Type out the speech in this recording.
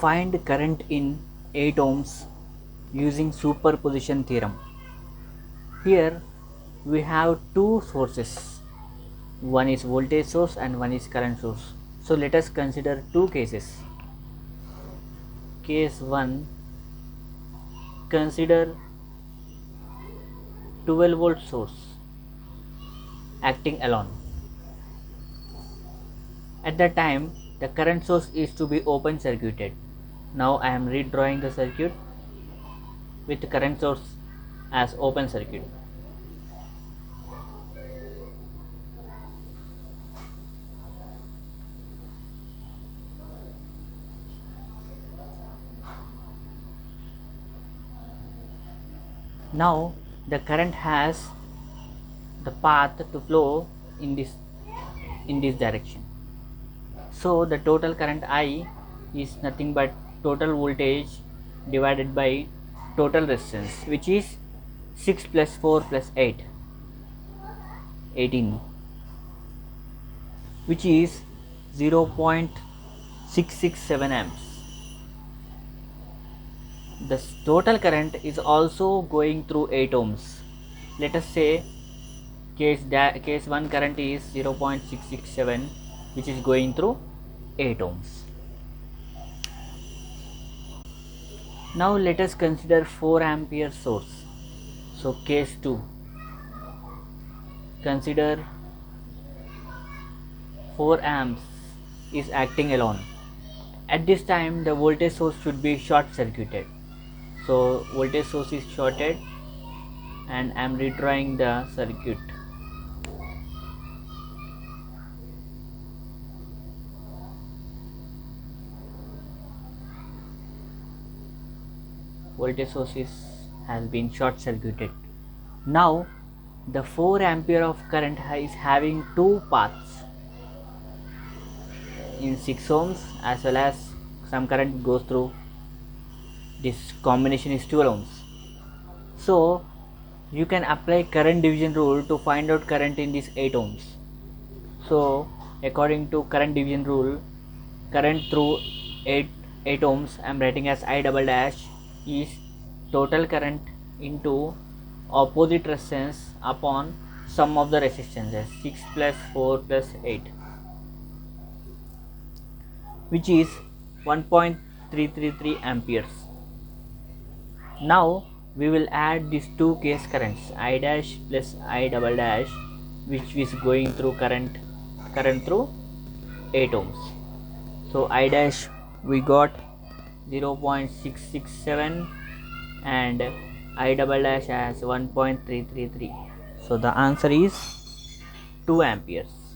Find current in 8 ohms using superposition theorem. Here we have two sources, one is voltage source and one is current source. So let us consider two cases. Case 1, consider 12-volt source acting alone. At that time the current source is to be open circuited. Now I am redrawing the circuit with the current source as open circuit. Now the current has the path to flow in this direction. So the total current I is nothing but total voltage divided by total resistance, which is 6 plus 4 plus 8, 18, which is 0.667 amps. The total current is also going through 8 ohms. Let us say case 1 current is 0.667, which is going through 8 ohms. Now let us consider 4 ampere source. So case 2, consider 4 amps is acting alone. At this time the voltage source should be short circuited. So voltage source is shorted and I am redrawing the circuit. Voltage source has been short circuited. Now the 4 ampere of current is having two paths in 6 ohms, as well as some current goes through this combination is 12 ohms. So you can apply current division rule to find out current in this 8 ohms. So according to current division rule, current through 8 ohms I am writing as I double dash is total current into opposite resistance upon sum of the resistances, 6 plus 4 plus 8, which is 1.333 amperes. Now we will add these two case currents, I dash plus I double dash, which is going through current through 8 ohms. So I dash we got 0.667 and I double dash as 1.333. So the answer is 2 amperes.